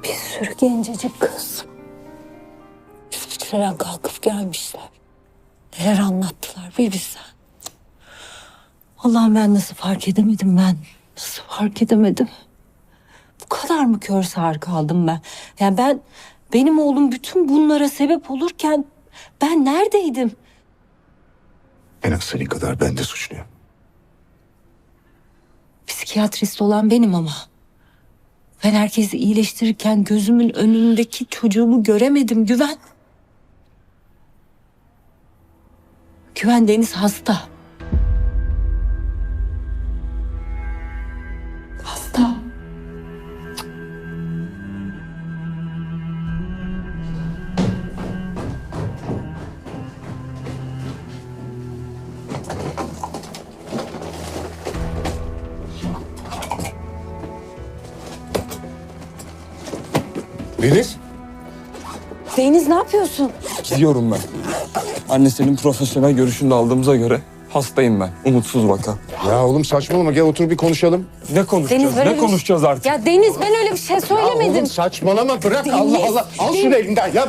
Bir sürü gencecik kız. Üstlerden kalkıp gelmişler. Neler anlattılar bir bilsen. Allah'ım ben nasıl fark edemedim ben? Nasıl fark edemedim? Bu kadar mı kör sağır kaldım ben? Yani benim oğlum bütün bunlara sebep olurken ben neredeydim? En az senin kadar ben de suçluyum. Psikiyatrist olan benim ama. Ben herkesi iyileştirirken gözümün önündeki çocuğumu göremedim Güven. Güven Deniz hasta. Hasta. Deniz? Deniz ne yapıyorsun? Gidiyorum ben. Anne senin profesyonel görüşünü de aldığımıza göre hastayım ben. Umutsuz vaka. Ya oğlum saçmalama, gel otur bir konuşalım. Ne konuşacağız? Deniz, böyle Ne bir- konuşacağız artık? Ya Deniz ben öyle bir şey Ya söylemedim. oğlum saçmalama, bırak. Deniz, Allah Allah. Al şunu elinden ya.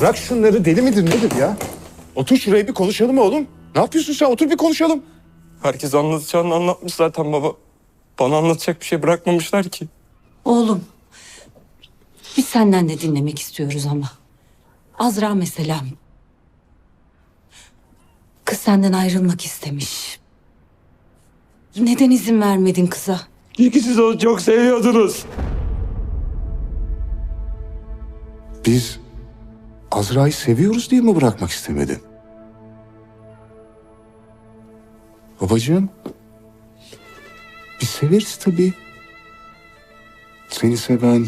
Bırak şunları, deli midir nedir ya? Otur şuraya bir konuşalım oğlum. Ne yapıyorsun sen? Otur bir konuşalım. Herkes anlatacağını anlatmış zaten baba. Bana anlatacak bir şey bırakmamışlar ki. Oğlum, biz senden de dinlemek istiyoruz ama. Azra mesela. Kız senden ayrılmak istemiş. Neden izin vermedin kıza? Çünkü siz onu çok seviyordunuz. Biz Azra'yı seviyoruz diye mi bırakmak istemedin? Babacığım, biz severiz tabii. Seni seven,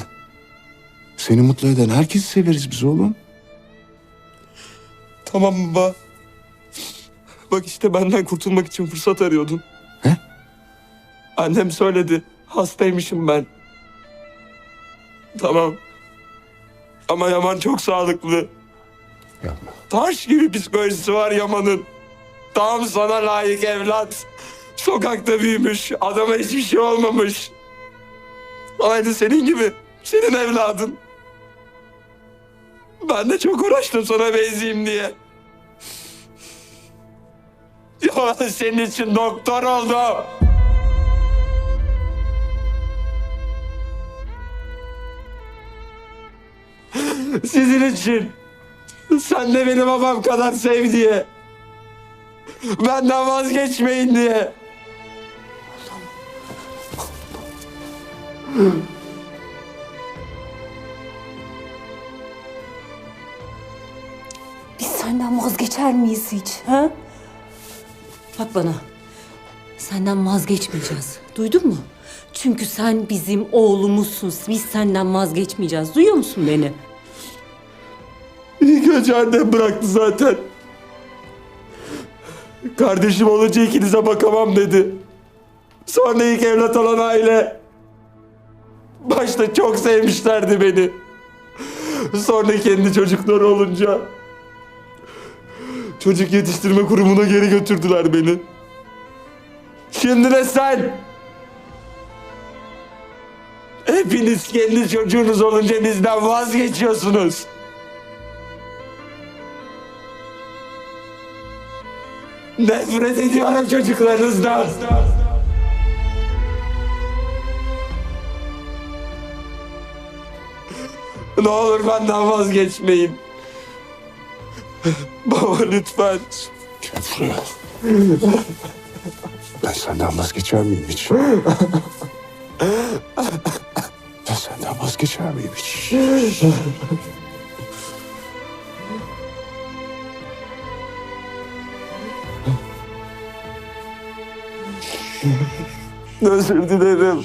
seni mutlu eden herkesi severiz biz oğlum. Tamam baba. Bak işte benden kurtulmak için fırsat arıyordun. He? Annem söyledi. Hastaymışım ben. Tamam. Ama Yaman çok sağlıklı. Yapma. Taş gibi psikolojisi var Yaman'ın. Tam sana layık evlat. Sokakta büyümüş. Adama hiçbir şey olmamış. Aynı senin gibi. Senin evladın. Ben de çok uğraştım sana benzeyeyim diye. Yaman senin için doktor oldu. Sizin için. Sen de benim babam kadar sev diye. Benden vazgeçmeyin diye. Biz senden vazgeçer miyiz hiç? Ha? Bak bana. Senden vazgeçmeyeceğiz. Duydun mu? Çünkü sen bizim oğlumuzsun. Biz senden vazgeçmeyeceğiz. Duyuyor musun beni? İlk önce annem bıraktı zaten. Kardeşim olunca ikinize bakamam dedi. Sonra ilk evlat olan aile. Başta çok sevmişlerdi beni. Sonra kendi çocukları olunca çocuk yetiştirme kurumuna geri götürdüler beni. Şimdi de sen. Hepiniz kendi çocuğunuz olunca bizden vazgeçiyorsunuz. Nefret ediyorum çocuklarınızdan. Ne olur benden vazgeçmeyin. Baba lütfen. Gel şuraya. Ben senden vazgeçer miyim hiç? Ben senden vazgeçer miyim hiç? Özür dilerim.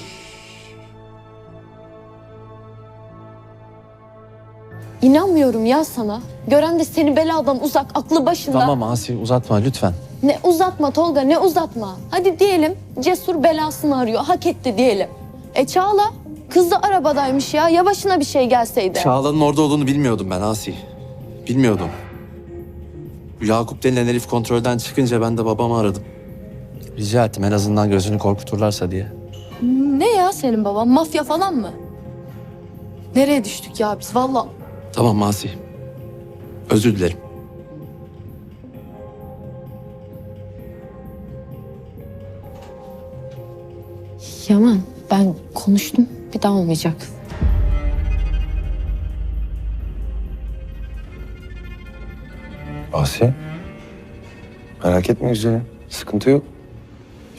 İnanmıyorum ya sana. Gören de seni beladan uzak, aklı başında. Tamam Asi uzatma lütfen. Ne uzatma Tolga, ne uzatma. Hadi diyelim Cesur belasını arıyor, hak etti diyelim. Çağla, kız da arabadaymış ya. Ya başına bir şey gelseydi. Çağla'nın orada olduğunu bilmiyordum ben Asi. Bilmiyordum. Bu Yakup denilen herif kontrolden çıkınca ben de babamı aradım. Rica ettim en azından gözünü korkuturlarsa diye. Ne ya senin baban? Mafya falan mı? Nereye düştük ya biz vallahi? Tamam Asi. Özür dilerim. Yaman ben konuştum. Bir daha olmayacak. Asya. Merak etme güzelim. Sıkıntı yok.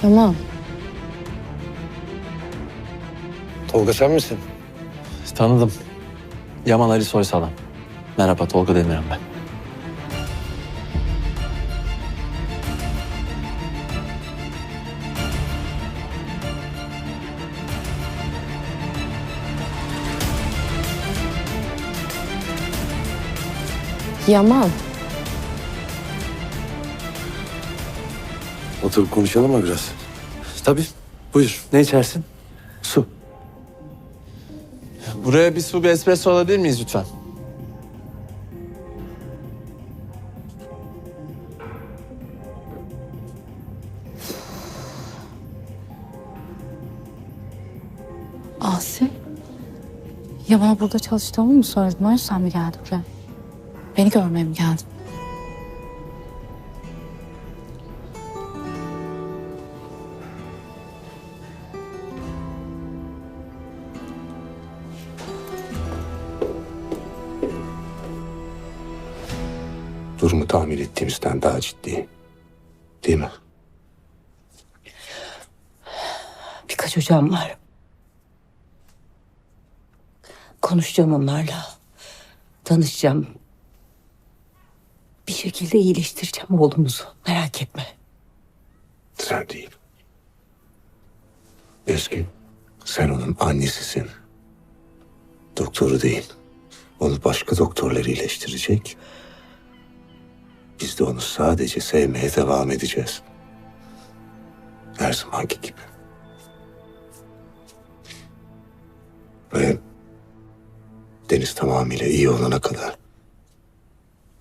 Tamam. Tolga sen misin? Tanıdım. Yaman Ali Soysal'ım. Merhaba, Tolga Demirhan ben. Yaman. Oturup konuşalım mı biraz? Tabii. Buyur. Ne içersin? Su. Buraya bir su, bir espresso alabilir miyiz lütfen? Asi. Ya bana burada çalıştığımı mı söyledin? O yüzden mi geldin buraya? Beni görmeye mi geldin? Durumu tahmin ettiğimizden daha ciddi. Değil mi? Birkaç hocam var. Konuşacağım onlarla. Tanışacağım. Bir şekilde iyileştireceğim oğlumuzu. Merak etme. Sen değil. Ezgi, sen onun annesisin. Doktoru değil. Onu başka doktorlar iyileştirecek. Biz de onu sadece sevmeye devam edeceğiz. Her zamanki gibi. Ve Deniz tamamıyla iyi olana kadar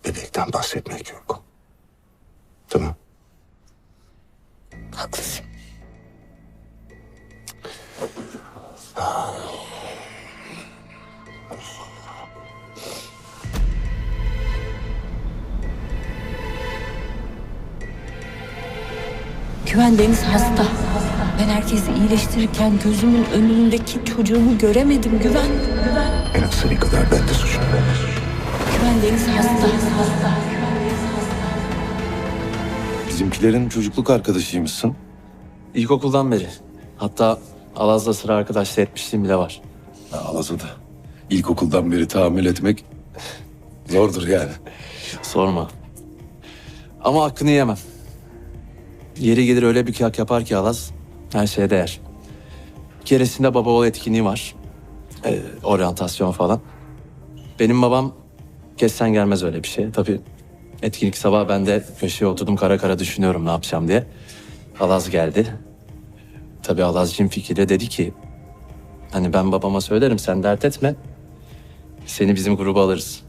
bebekten bahsetmek yok. Tamam. Haklısın. Güven Deniz hasta. Ben herkesi iyileştirirken gözümün önündeki çocuğumu göremedim Güven. En az senin kadar ben de suçluyum. Güven Deniz hasta. Bizimkilerin çocukluk arkadaşıymışsın. İlkokuldan beri. Hatta Alaz'la sıra arkadaşlığı etmişliğim bile var. Alaza'da. İlkokuldan beri tahammül etmek zordur yani. Sorma. Ama hakkını yemem. Yeri gelir öyle bir kıyak yapar ki Alaz, her şeye değer. Bir keresinde baba oğul etkinliği var. Oryantasyon falan. Benim babam kessen gelmez öyle bir şey. Tabii etkinlik sabah ben de köşeye oturdum kara kara düşünüyorum ne yapacağım diye. Alaz geldi. Tabii Alazcığım fikriyle dedi ki... Hani ben babama söylerim sen dert etme. Seni bizim gruba alırız.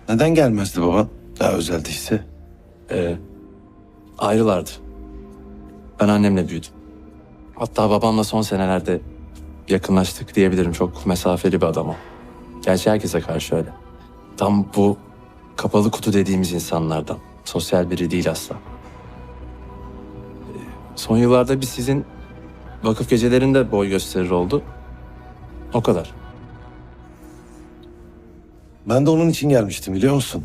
Neden gelmezdi baban? Daha özel değilse. Ayrılardı. Ben annemle büyüdüm. Hatta babamla son senelerde yakınlaştık diyebilirim. Çok mesafeli bir adam o. Gerçi herkese karşı öyle. Tam bu kapalı kutu dediğimiz insanlardan. Sosyal biri değil asla. Son yıllarda bir sizin vakıf gecelerinde boy gösterir oldu. O kadar. Ben de onun için gelmiştim biliyor musun?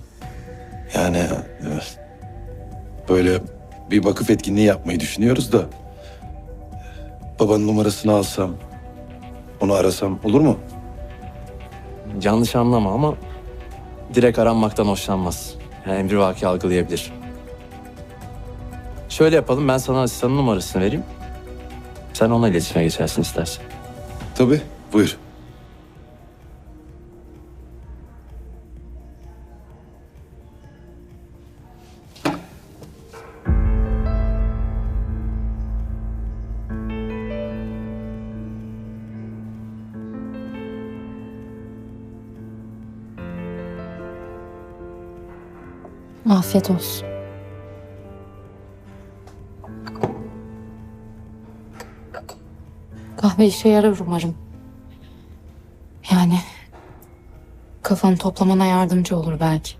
Yani böyle bir vakıf etkinliği yapmayı düşünüyoruz da... Babanın numarasını alsam, onu arasam olur mu? Yanlış anlama ama direkt aranmaktan hoşlanmaz. Yani emrivaki algılayabilir. Şöyle yapalım, ben sana asistanın numarasını vereyim. Sen onunla iletişime geçersin istersen. Tabii, buyur. Afiyet olsun. Kahve işe yarar umarım. Yani kafanı toplamana yardımcı olur belki.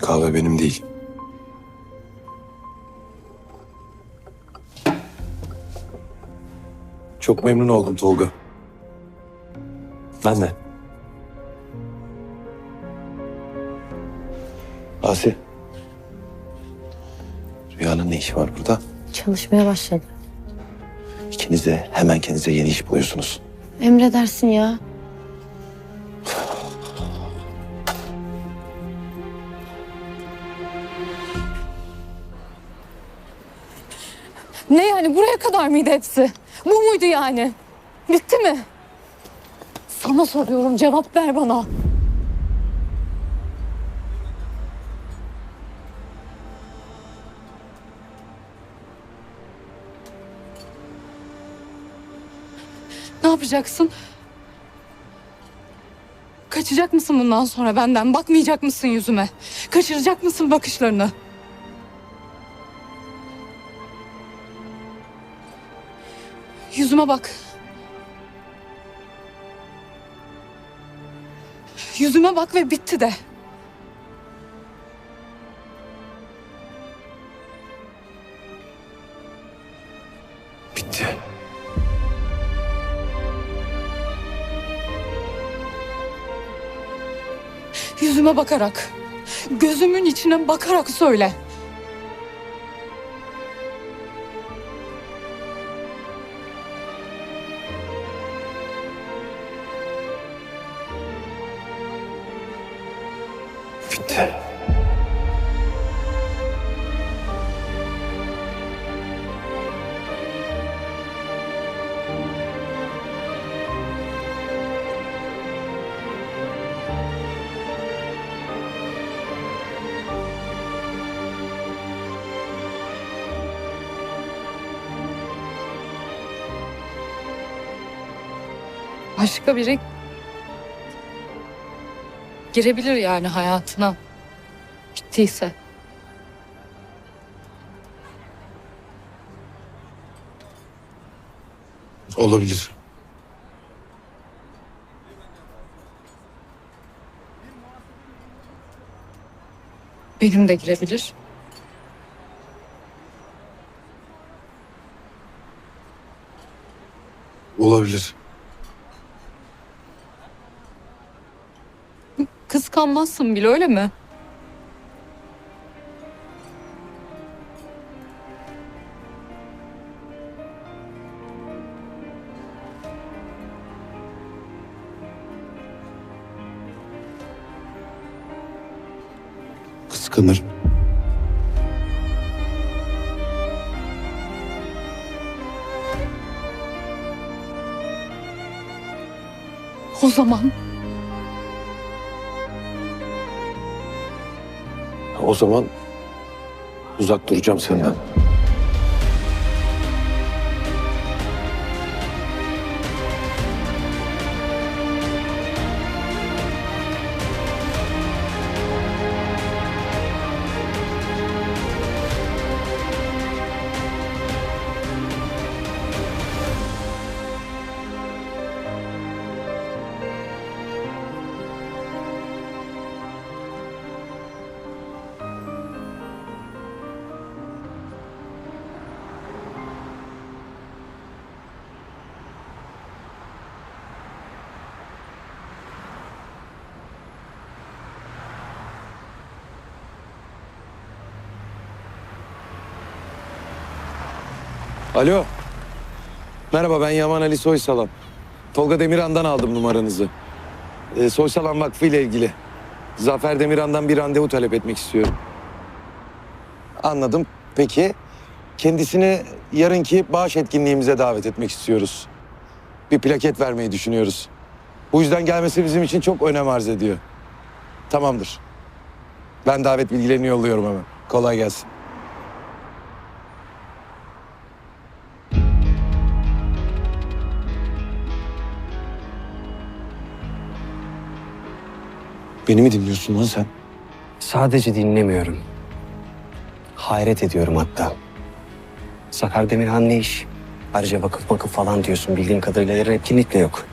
Kahve benim değil. Çok memnun oldum Tolga. Ben de. Asi. Rüyanın ne işi var burada? Çalışmaya başladı. İkiniz de hemen kendinize yeni iş buluyorsunuz. Emredersin ya. Ne yani, buraya kadar mıydı hepsi? Bu muydu yani? Bitti mi? Sana soruyorum, cevap ver bana. Ne yapacaksın? Kaçacak mısın bundan sonra benden? Bakmayacak mısın yüzüme? Kaçıracak mısın bakışlarını? Yüzüme bak. Yüzüme bak ve bitti de. Bitti. Yüzüme bakarak, gözümün içine bakarak söyle. Bitti. Başka biri girebilir yani hayatına. Bittiyse. Olabilir. Benim de girebilir. Olabilir. Kıskanmazsın bile, öyle mi? Kıskanır. O zaman O zaman uzak duracağım senden. Alo. Merhaba, ben Yaman Ali Soysalan. Tolga Demirhan'dan aldım numaranızı. Soysalan Vakfı ile ilgili. Zafer Demirhan'dan bir randevu talep etmek istiyorum. Anladım. Peki. Kendisini yarınki bağış etkinliğimize davet etmek istiyoruz. Bir plaket vermeyi düşünüyoruz. Bu yüzden gelmesi bizim için çok önem arz ediyor. Tamamdır. Ben davet bilgilerini yolluyorum hemen. Kolay gelsin. Beni mi dinliyorsun lan sen? Sadece dinlemiyorum. Hayret ediyorum hatta. Sakar Demirhan ne iş? Ayrıca vakıf falan diyorsun. Bildiğim kadarıyla yarın etkinlik de yok.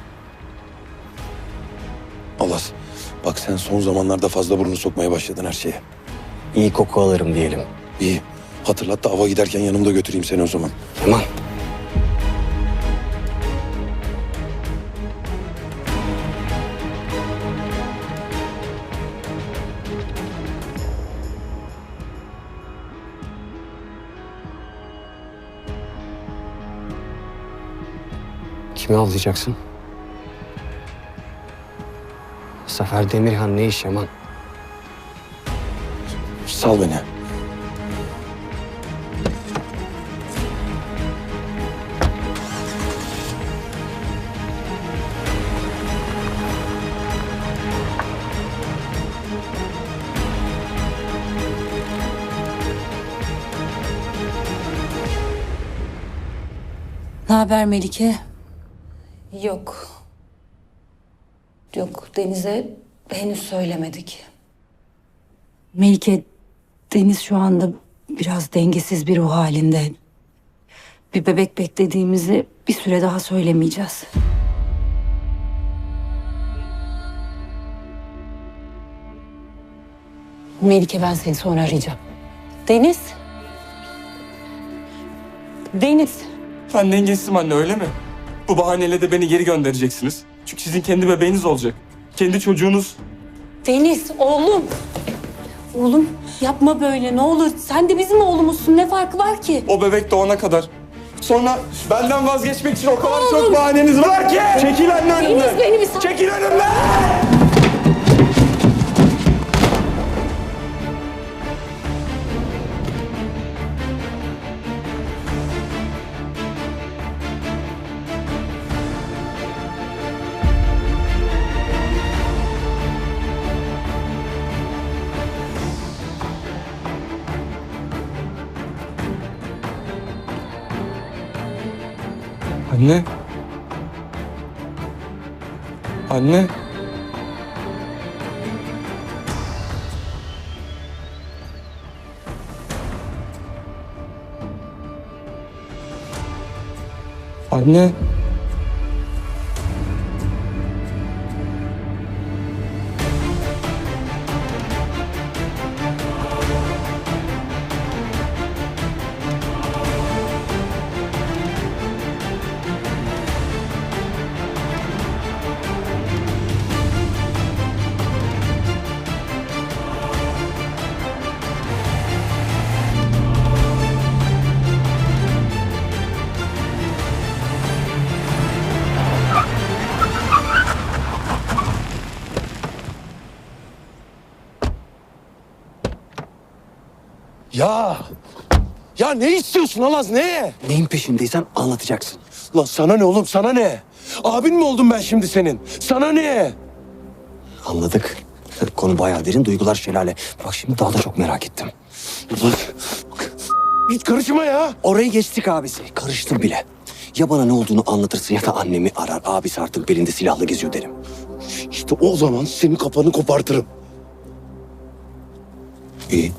Alas, bak sen son zamanlarda fazla burnunu sokmaya başladın her şeye. İyi koku alırım diyelim. İyi. Hatırlat da ava giderken yanımda götüreyim seni o zaman. Tamam. Kimi avlayacaksın? Zafer Demirhan ne iş Yaman? Sal beni. Ne haber Melike? Yok. Yok, Deniz'e henüz söylemedik. Melike, Deniz şu anda biraz dengesiz bir ruh halinde. Bir bebek beklediğimizi bir süre daha söylemeyeceğiz. Melike, ben seni sonra arayacağım. Deniz. Deniz. Ben dengesizim anne, öyle mi? Bu bahaneyle de beni geri göndereceksiniz. Çünkü sizin kendi bebeğiniz olacak. Kendi çocuğunuz. Deniz, oğlum. Oğlum yapma böyle, ne olur. Sen de bizim oğlumuzsun, ne farkı var ki? O bebek doğana kadar. Sonra benden vazgeçmek için o kadar çok bahaneniz var ki. Çekil anne önümden. Deniz, beni bir Çekil önümden. Anne. Anne. Anne. Ya! Ya ne istiyorsun Alaz, ne? Neyin peşindeysen anlatacaksın. Lan sana ne oğlum, sana ne? Abin mi oldum ben şimdi senin? Sana ne? Anladık. Konu bayağı derin, duygular şelale. Bak şimdi daha da çok merak ettim. Hiç karışma ya. Orayı geçtik abisi. Karıştım bile. Ya bana ne olduğunu anlatırsın ya da annemi arar. Abisi artık belinde silahla geziyor derim. İşte o zaman senin kafanı kopartırım. İyi.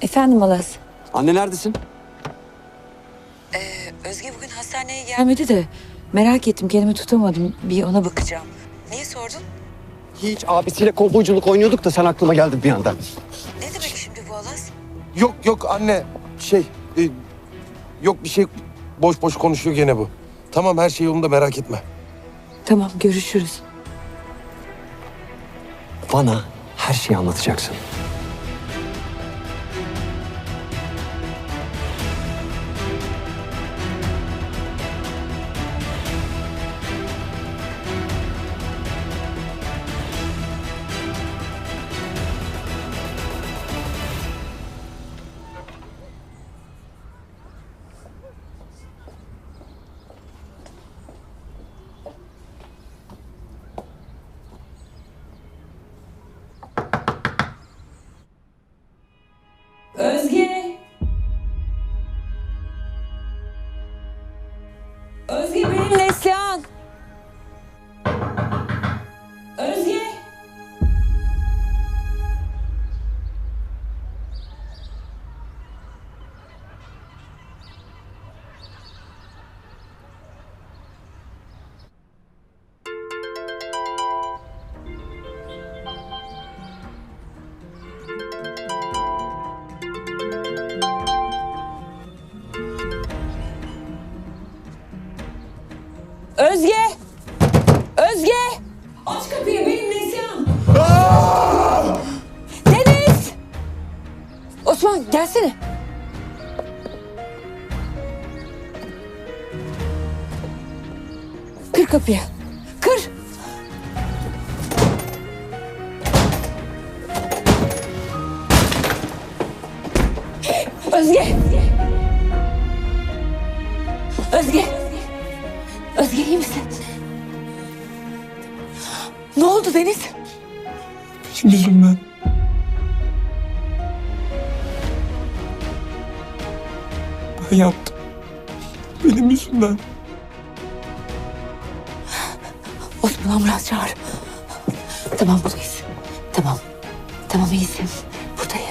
Efendim Alas. Anne neredesin? Özge bugün hastaneye gelmedi de merak ettim, kendimi tutamadım. Bir ona bakacağım. Niye sordun? Hiç, abisiyle kovboyculuk oynuyorduk da sen aklıma geldin bir anda. Ne demek şimdi bu Alas? Yok anne, yok bir şey, boş boş konuşuyor gene bu. Tamam, her şey yolunda, merak etme. Tamam, görüşürüz. Bana her şeyi anlatacaksın. Özge benim Neslihan. Özge. Özge! Özge! Aç kapıyı, benim Neslihan. Deniz! Osman gelsene. Kır kapıyı. Kır! Özge! Özge! Özge iyi misin? Ne oldu Deniz? Benim yüzümden. Ben yaptım. Benim yüzümden. Osman ambulans çağır. Tamam buradayız. Tamam. Tamam iyisin. Buradayım.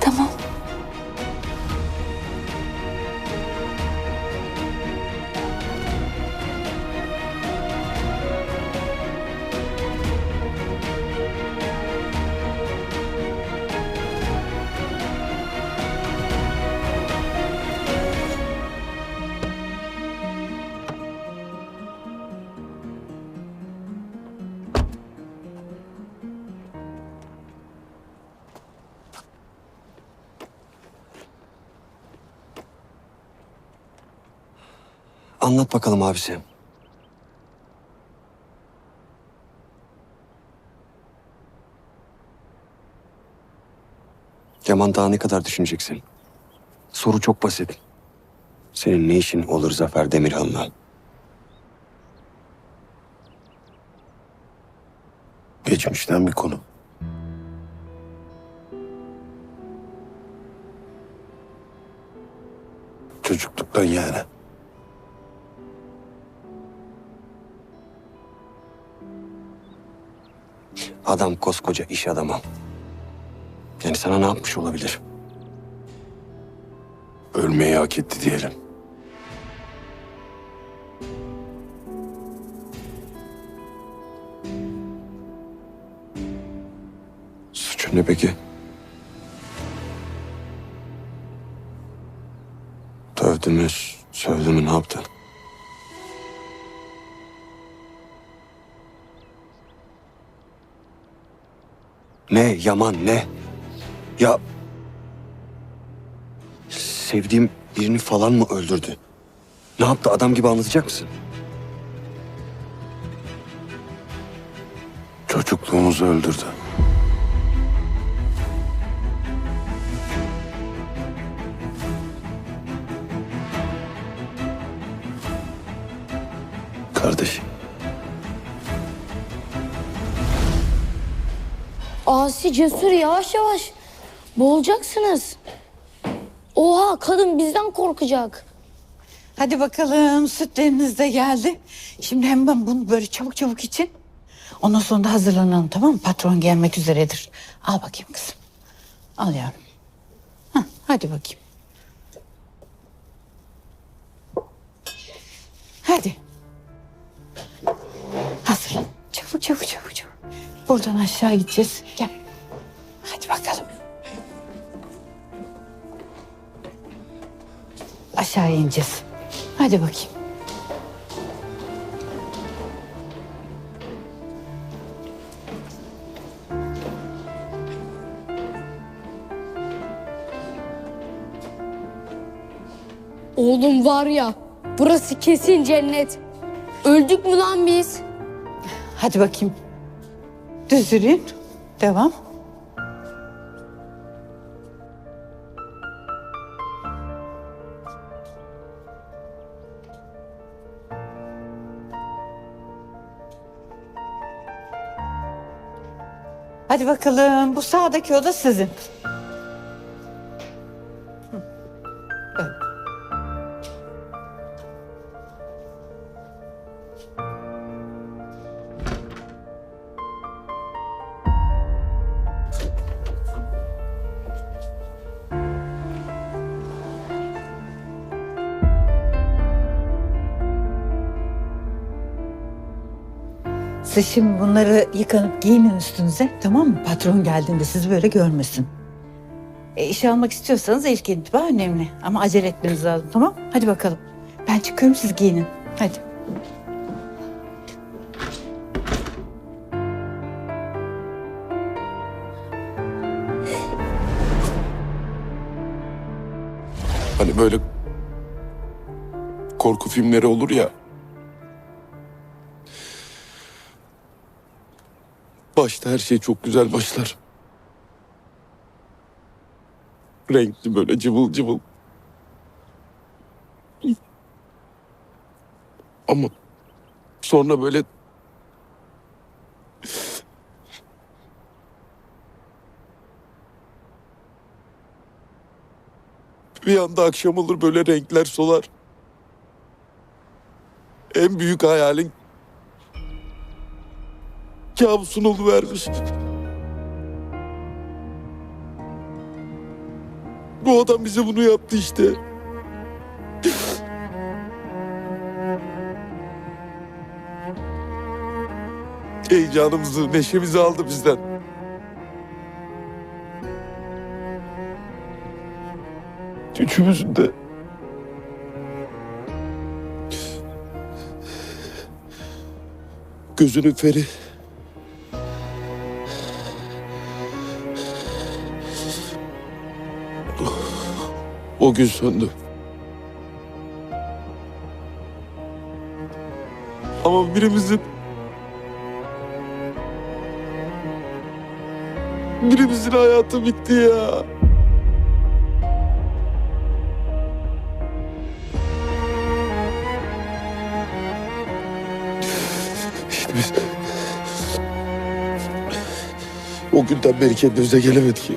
Tamam. Anlat bakalım abisi. Yaman daha ne kadar düşüneceksin? Soru çok basit. Senin ne işin olur Zafer Demirhan'la? Geçmişten bir konu. Çocukluktan yani. Adam koskoca iş adamı. Yani sana ne yapmış olabilir? Ölmeyi hak etti diyelim. Suçu ne peki? Dövdü mü, sövdü mü, ne yaptı? Ne Yaman ne? Ya sevdiğim birini falan mı öldürdü? Ne yaptı, adam gibi anlatacak mısın? Çocukluğumuzu öldürdü. Kardeşim. Asi Cesur yavaş yavaş. Boğulacaksınız. Oha kadın bizden korkacak. Hadi bakalım sütleriniz de geldi. Şimdi hemen bunu böyle çabuk çabuk için. Ondan sonra da hazırlanalım, tamam mı? Patron gelmek üzeredir. Al bakayım kızım. Al yavrum. Hah, hadi bakayım. Hadi. Hazır. Çabuk çabuk çabuk çabuk. Buradan aşağı gideceğiz. Gel. Hadi bakalım. Aşağı ineceğiz. Hadi bakayım. Oğlum var ya burası kesin cennet. Öldük mü lan biz? Hadi bakayım. Düz yürüyün. Devam. Hadi bakalım. Bu sağdaki oda sizin. Hı. Böyle. Siz şimdi bunları yıkanıp giyinin üstünüze, tamam mı? Patron geldiğinde sizi böyle görmesin. İşe almak istiyorsanız ilk intiba önemli. Ama acele etmeniz lazım, tamam mı? Hadi bakalım. Ben çıkıyorum, siz giyinin. Hadi. Hani böyle korku filmleri olur ya. Başta her şey çok güzel başlar. Renkli böyle cıvıl cıvıl. Ama sonra böyle bir anda akşam olur, böyle renkler solar. En büyük hayalin kabusun oluvermiş. Bu adam bize bunu yaptı işte. Heyecanımızı, neşemizi aldı bizden. Üçümüzün de gözünün feri. O gün söndü. Ama birimizin hayatı bitti ya. İşte biz o günden beri kendimize gelemedik ya.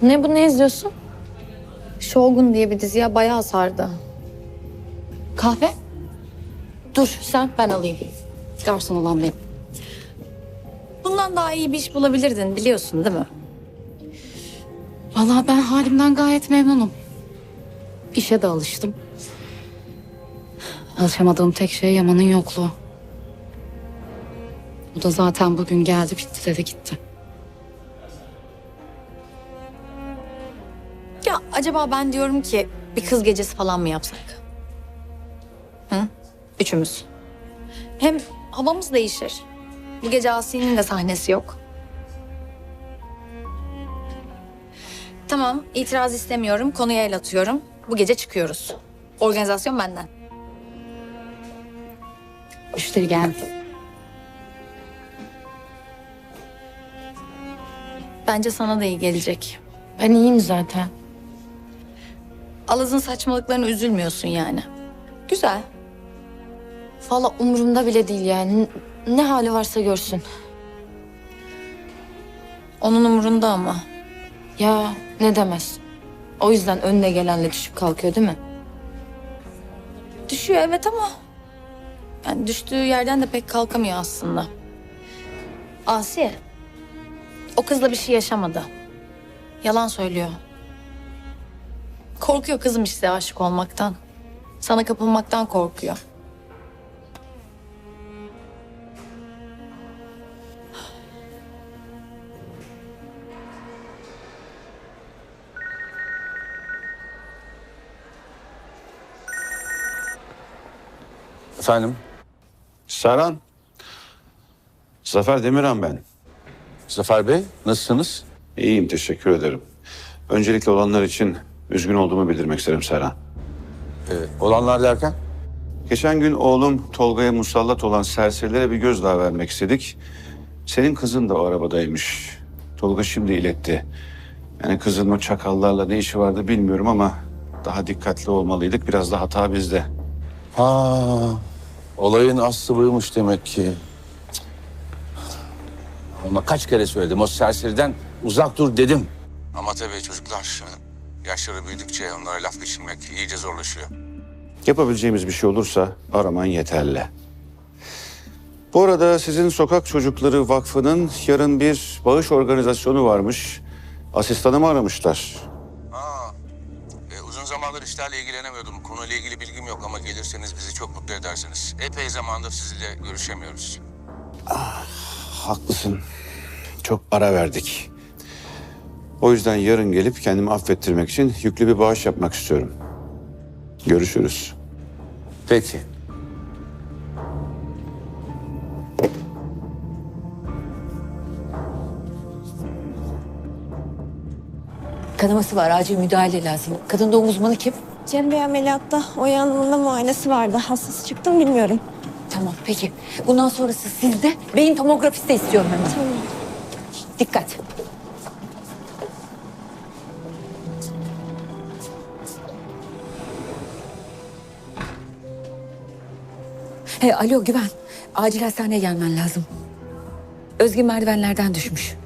Ne bu, ne izliyorsun? Shogun diye bir dizi ya, bayağı sardı. Kahve? Dur sen, ben alayım. Garson olan benim. Bundan daha iyi bir iş bulabilirdin, biliyorsun değil mi? Vallahi ben halimden gayet memnunum. İşe de alıştım. Alışamadığım tek şey Yaman'ın yokluğu. O da zaten bugün geldi, bitti dedi gitti. Ya acaba ben diyorum ki bir kız gecesi falan mı yapsak? Hı? Üçümüz. Hem havamız değişir. Bu gece Asiye'nin de sahnesi yok. Tamam, itiraz istemiyorum. Konuya el atıyorum. Bu gece çıkıyoruz. Organizasyon benden. Müşteri geldi. Bence sana da iyi gelecek. Ben iyiyim zaten. Alaz'ın saçmalıklarına üzülmüyorsun yani. Güzel. Valla umurumda bile değil yani. Ne hali varsa görsün. Onun umurunda ama. Ya ne demez. O yüzden önüne gelenle düşüp kalkıyor değil mi? Düşüyor evet ama... Yani düştüğü yerden de pek kalkamıyor aslında. Asiye. O kızla bir şey yaşamadı. Yalan söylüyor. Korkuyor kızım işte aşık olmaktan. Sana kapılmaktan korkuyor. Efendim? Serhan. Zafer Demirhan ben. Zafer Bey, nasılsınız? İyiyim, teşekkür ederim. Öncelikle olanlar için üzgün olduğumu bildirmek isterim Serhan. Olanlar derken? Geçen gün oğlum Tolga'ya musallat olan serserilere bir gözdağı vermek istedik. Senin kızın da o arabadaymış. Tolga şimdi iletti. Yani kızın o çakallarla ne işi vardı bilmiyorum ama daha dikkatli olmalıydık. Biraz da hata bizde. Ha, olayın aslı buymuş demek ki. Ama kaç kere söyledim, o serseriden uzak dur dedim. Ama tabii çocuklar, yaşları büyüdükçe onlara laf geçirmek iyice zorlaşıyor. Yapabileceğimiz bir şey olursa araman yeterli. Bu arada sizin Sokak Çocukları Vakfı'nın yarın bir bağış organizasyonu varmış. Asistanımı aramışlar. Uzun zamandır işlerle ilgilenemiyordum. Konuyla ilgili bilgim yok ama gelirseniz bizi çok mutlu edersiniz. Epey zamandır sizinle görüşemiyoruz. Haklısın. Çok ara verdik. O yüzden yarın gelip kendimi affettirmek için yüklü bir bağış yapmak istiyorum. Görüşürüz. Peki. Kanaması var, acil müdahale lazım. Kadın doğum uzmanı kim? Cem Bey ameliyatta. O yanında muayenesi vardı. Hastası çıktı mı bilmiyorum. Tamam, peki. Bundan sonrası sizde. Beyin tomografisi de istiyorum hemen. Tamam. Dikkat. Alo Güven. Acil hastaneye gelmen lazım. Özge merdivenlerden düşmüş.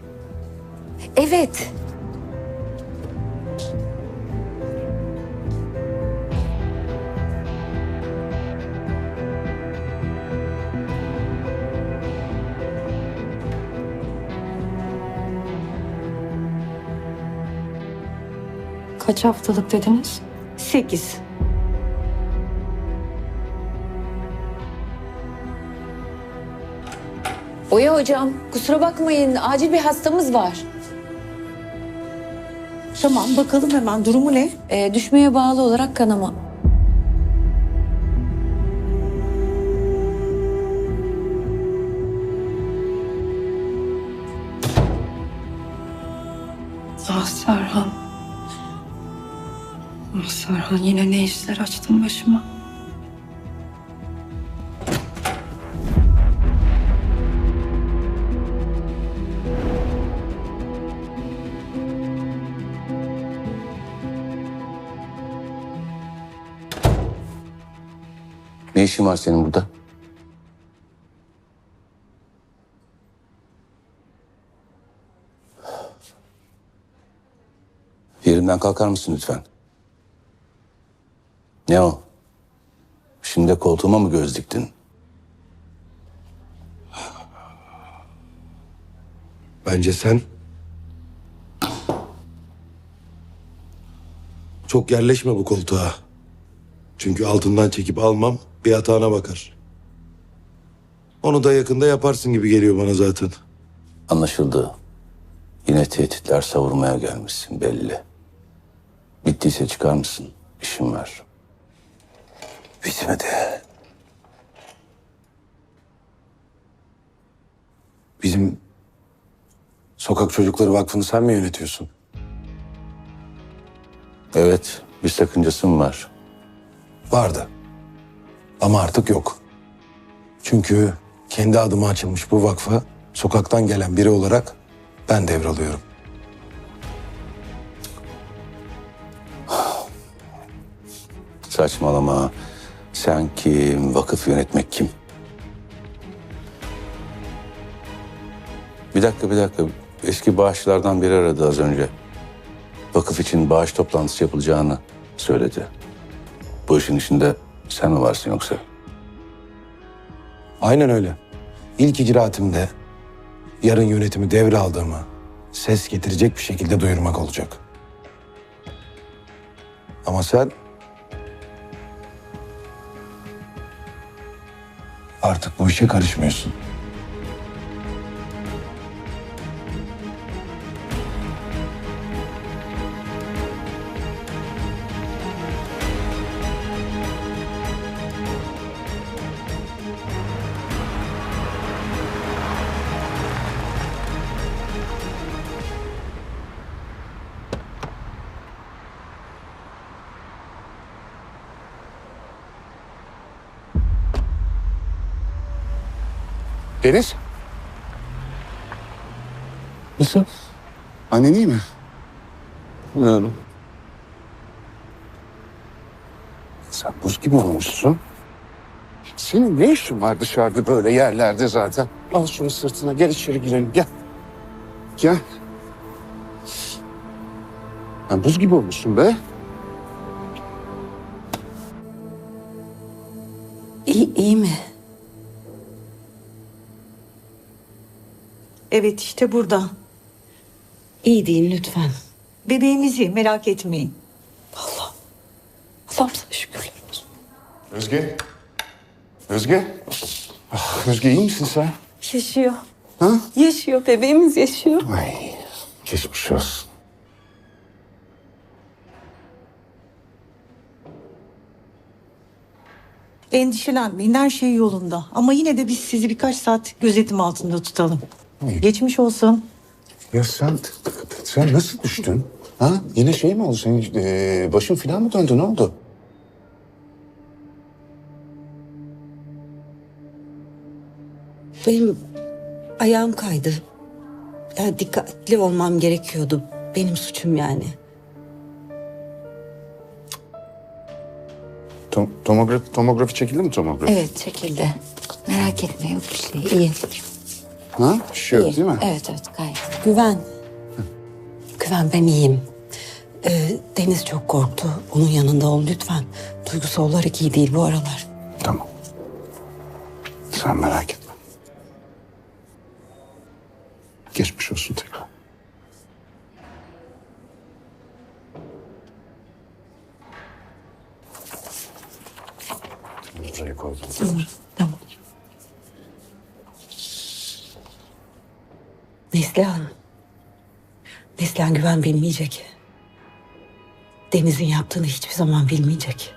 Evet. Kaç haftalık dediniz? 8. Oya hocam, kusura bakmayın. Acil bir hastamız var. Tamam bakalım hemen durumu ne? Düşmeye bağlı olarak kanama. Ah Serhan. Ah Serhan yine ne işler açtın başıma. Ne işin var senin burada? Yerinden kalkar mısın lütfen? Ne o? Şimdi de koltuğuma mı göz diktin? Bence sen çok yerleşme bu koltuğa. Çünkü altından çekip almam bir hatana bakar. Onu da yakında yaparsın gibi geliyor bana zaten. Anlaşıldı. Yine tehditler savurmaya gelmişsin belli. Bittiyse çıkar mısın? İşim var. Bitmedi. Bizim Sokak Çocukları Vakfı'nı sen mi yönetiyorsun? Evet, bir sakıncası mı var? Vardı. Ama artık yok. Çünkü kendi adıma açılmış bu vakfa sokaktan gelen biri olarak ben devralıyorum. Saçmalama. Sen kim? Vakıf yönetmek kim? Bir dakika. Eski bağışçılardan biri aradı az önce. Vakıf için bağış toplantısı yapılacağını söyledi. Bu işin içinde sen mi varsın yoksa? Aynen öyle. İlk icraatimde yarın yönetimi devraldığımı ses getirecek bir şekilde duyurmak olacak. Ama sen artık bu işe karışmıyorsun. Deniz? Nasıl? Annen iyi mi? Bilmiyorum. Sen buz gibi olmuşsun. Senin ne işin var dışarıda böyle yerlerde zaten? Al şunu sırtına, gel içeri girelim, gel. Gel. Sen buz gibi olmuşsun be. İyi mi? Evet işte burada. İyi deyin lütfen. Bebeğimiz iyi, merak etmeyin. Allah'ım sana şükürler olsun. Özge. Özge. Ah, Özge iyi misin sen? Yaşıyor. Ha? Yaşıyor. Bebeğimiz yaşıyor. Ay, geçmiş olsun. Endişelenmeyin, her şey yolunda. Ama yine de biz sizi birkaç saat gözetim altında tutalım. Geçmiş olsun. Ya sen nasıl düştün? Ha? Yine şey mi oldu? Senin başın falan mı döndü? Ne oldu? Benim ayağım kaydı. Ya dikkatli olmam gerekiyordu. Benim suçum yani. Tomografi çekildi mi tomografi? Evet çekildi. Merak etme yok bir şey. İyi. Ha? Bir şey yok değil mi? Evet gayet. Güven. Güven ben iyiyim. Deniz çok korktu. Onun yanında ol lütfen. Duygusal olarak iyi değil bu aralar. Tamam. Sen merak etme. Geçmiş olsun tekrar. Buraya koydum. Tamam. Neslihan. Neslihan Güven bilmeyecek. Deniz'in yaptığını hiçbir zaman bilmeyecek.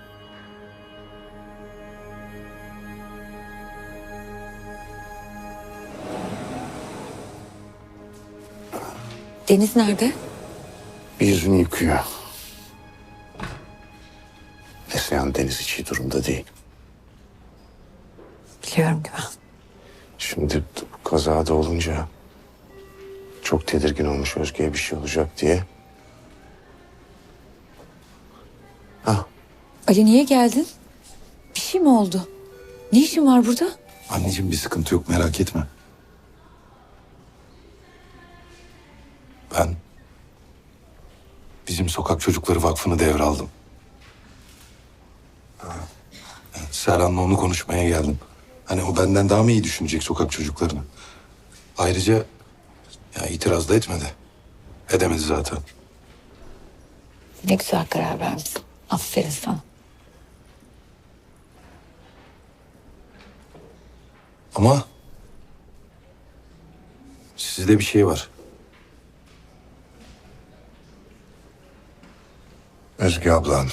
Deniz nerede? Bir yüzünü yıkıyor. Neslihan Deniz hiç iyi durumda değil. Biliyorum Güven. Şimdi bu kazada olunca çok tedirgin olmuş Özge'ye bir şey olacak diye. Ali niye geldin? Bir şey mi oldu? Ne işin var burada? Anneciğim bir sıkıntı yok merak etme. Ben bizim Sokak Çocukları Vakfı'nı devraldım. Serhan'la onu konuşmaya geldim. Hani o benden daha mı iyi düşünecek sokak çocuklarını? Ayrıca ya itiraz da etmedi. Edemedi zaten. Ne güzel karar vermişsin. Aferin sana. Ama sizde bir şey var. Özge ablan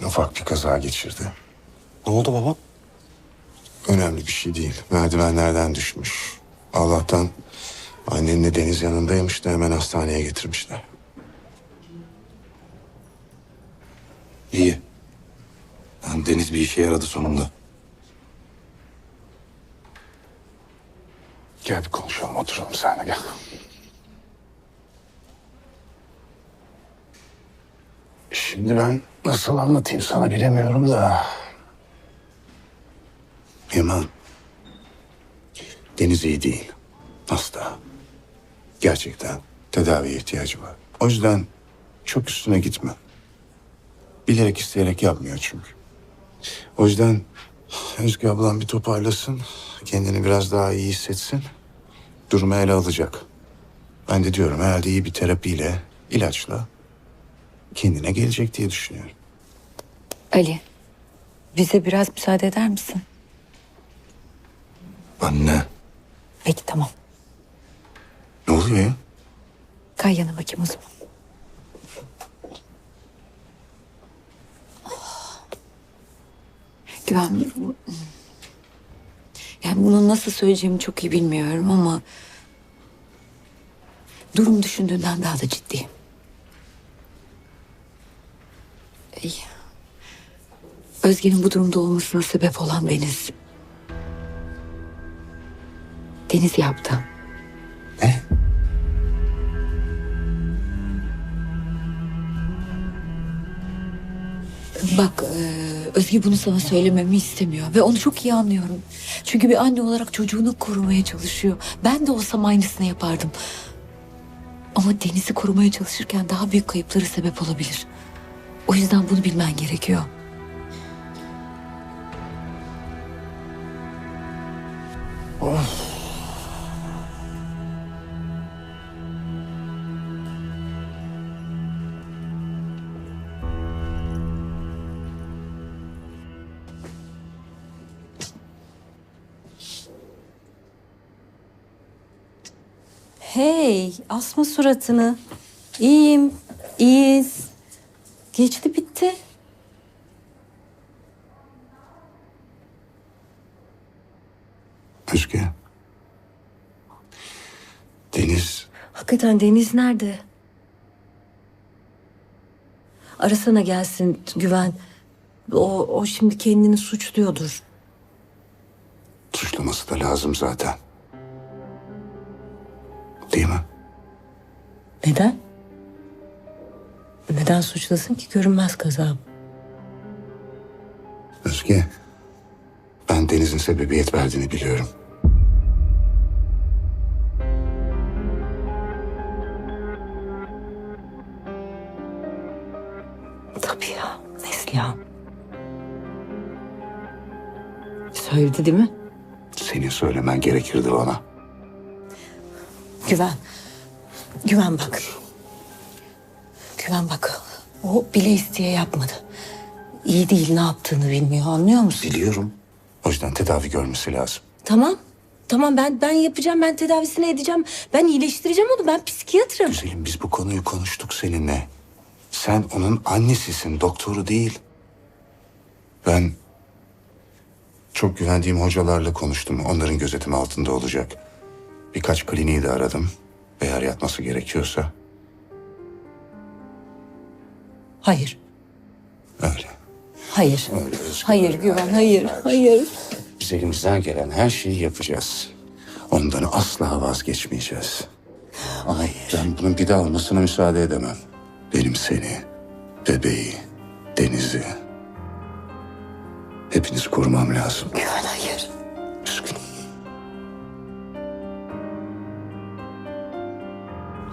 ufak bir kaza geçirdi. Ne oldu baba? Önemli bir şey değil. Merdivenlerden düşmüş. Allah'tan annenle Deniz yanındaymış da hemen hastaneye getirmişler. İyi. Yani Deniz bir işe yaradı sonunda. Gel bir konuşalım, oturalım seninle gel. Şimdi ben Nasıl anlatayım sana bilemiyorum da. Yaman. Deniz iyi değil. Hasta. Gerçekten tedaviye ihtiyacı var. O yüzden çok üstüne gitme. Bilerek isteyerek yapmıyor çünkü. O yüzden Özge ablam bir toparlasın. Kendini biraz daha iyi hissetsin. Durumu ele alacak. Ben de diyorum herhalde iyi bir terapiyle, ilaçla kendine gelecek diye düşünüyorum. Ali, bize biraz müsaade eder misin? Anne. Peki tamam. Ne oluyor ya? Kay yana bakayım o zaman. Güven, yani bunu nasıl söyleyeceğimi çok iyi bilmiyorum ama durum düşündüğünden daha da ciddi. İyi. Özge'nin bu durumda olmasına sebep olan Deniz. Deniz yaptı. Ne? Bak, Özge bunu sana söylememi istemiyor ve onu çok iyi anlıyorum. Çünkü bir anne olarak çocuğunu korumaya çalışıyor. Ben de olsam aynısını yapardım. Ama Deniz'i korumaya çalışırken daha büyük kayıplara sebep olabilir. O yüzden bunu bilmen gerekiyor. Hey, asma suratını. İyiyim, iyiyiz. Geçti bitti. Özge. Deniz. Hakikaten Deniz nerede? Arasana gelsin Güven. O şimdi kendini suçluyordur. Suçlaması da lazım zaten. Değil mi? Neden? Neden suçlasın ki görünmez kaza? Özge. Ben Deniz'in sebebiyet verdiğini biliyorum. Tabii ya, Neslihan. Söyledi değil mi? Senin söylemen gerekirdi bana. Güven. Güven bak. Güven bak. O bile isteye yapmadı. İyi değil, ne yaptığını bilmiyor, anlıyor musun? Biliyorum. O yüzden tedavi görmesi lazım. Tamam. Tamam, ben yapacağım, ben tedavisini edeceğim. Ben iyileştireceğim onu, ben psikiyatrım. Güzelim, biz bu konuyu konuştuk seninle. Sen onun annesisin, doktoru değil. Ben çok güvendiğim hocalarla konuştum. Onların gözetimi altında olacak. Birkaç kliniği de aradım. Eğer yatması gerekiyorsa. Hayır. Öyle. Hayır. Öyle Özgür. Hayır Güven, hayır. Hayır. Biz elimizden gelen her şeyi yapacağız. Ondan asla vazgeçmeyeceğiz. Hayır. Ben bunun bir daha olmasına müsaade edemem. Benim seni, bebeği, Deniz'i, hepinizi korumam lazım. Güven hayır. Üzgünüm.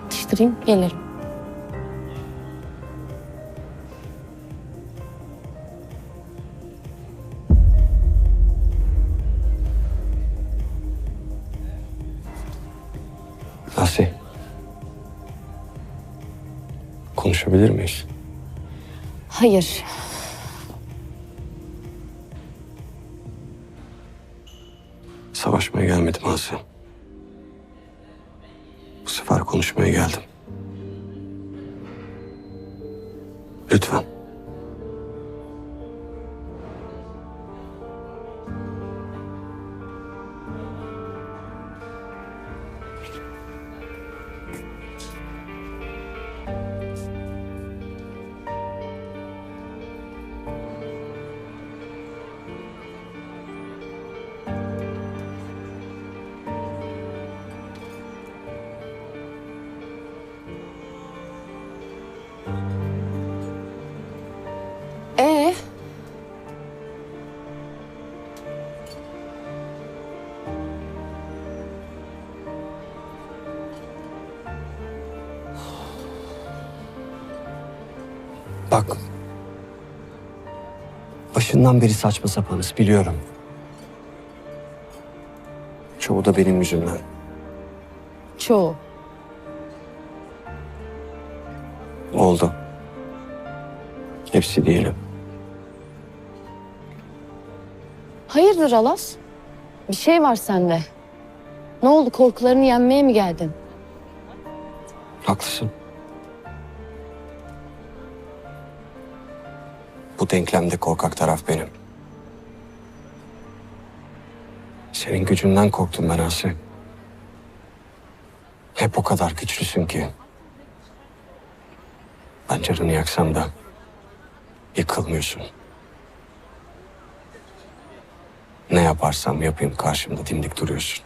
Yetiştireyim, gelirim. Asiye. Konuşabilir miyiz? Hayır. Savaşmaya gelmedim Asiye. Bu sefer konuşmaya geldim. Lütfen. Bak. Başından beri saçma sapanız biliyorum. Çoğu da benim yüzümden. Çoğu. Oldu. Hepsi diyelim. Hayırdır Alas? Bir şey var sende. Ne oldu, korkularını yenmeye mi geldin? Haklısın. Bu denklemde korkak taraf benim. Senin gücünden korktum ben Asi. Hep o kadar güçlüsün ki. Ben canını yaksam da yıkılmıyorsun. Ne yaparsam yapayım karşımda dimdik duruyorsun.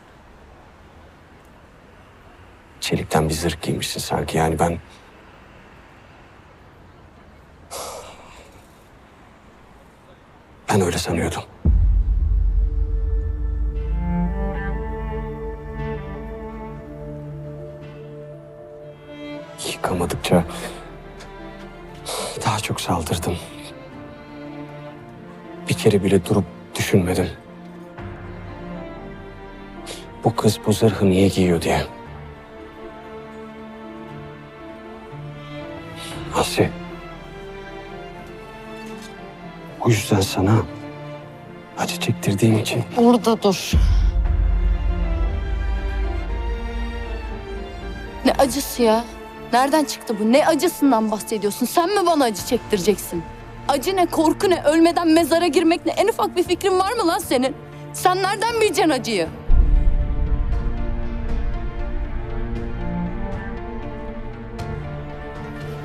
Çelikten bir zırh giymişsin sanki. Yani ben öyle sanıyordum. Yıkamadıkça daha çok saldırdım. Bir kere bile durup düşünmedim. Bu kız bu zırhı niye giyiyor diye. Asi. O yüzden sana acı çektirdiğim için. Orada dur. Ne acısı ya? Nereden çıktı bu? Ne acısından bahsediyorsun? Sen mi bana acı çektireceksin? Acı ne, korku ne, ölmeden mezara girmek ne? En ufak bir fikrin var mı lan senin? Sen nereden bileceksin acıyı?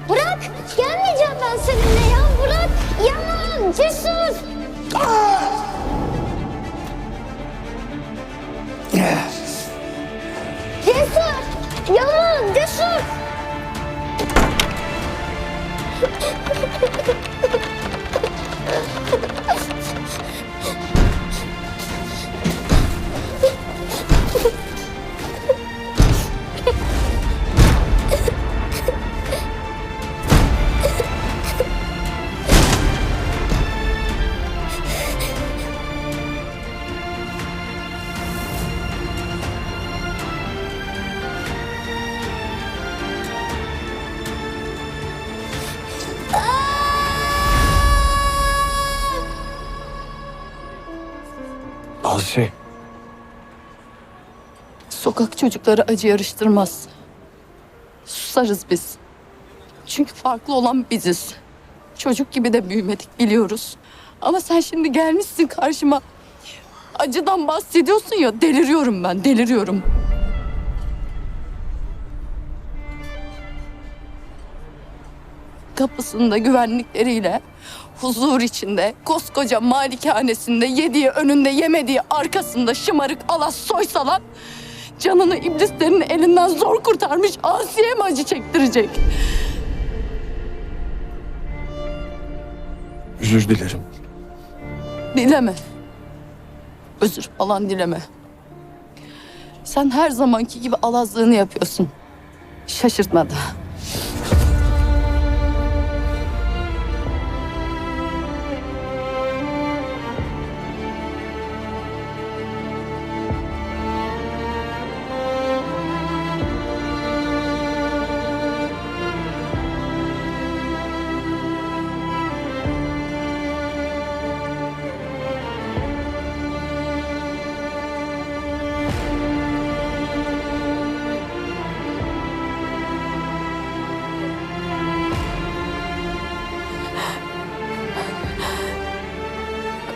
Bırak! Gelmeyeceğim ben seninle ya! Bırak! Yaman! Cesur! Cesur! Yaman! Cesur! Asi. Sokak çocukları acı yarıştırmaz. Susarız biz. Çünkü farklı olan biziz. Çocuk gibi de büyümedik, biliyoruz. Ama sen şimdi gelmişsin karşıma. Acıdan bahsediyorsun ya, deliriyorum ben, deliriyorum. Kapısında güvenlikleriyle, huzur içinde, koskoca malikanesinde, yediği önünde, yemediği arkasında şımarık Alas Soysalan canını iblislerin elinden zor kurtarmış Asiye mi acı çektirecek? Özür dilerim. Dileme. Özür falan dileme. Sen her zamanki gibi alazlığını yapıyorsun. Şaşırtma da.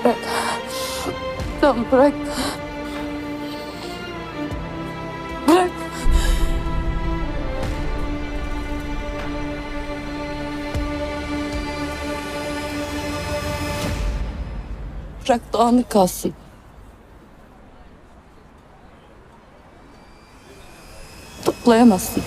Bırak. Tamam, bırak. Bırak. Bırak dağınık kalsın. Toplayamazsın.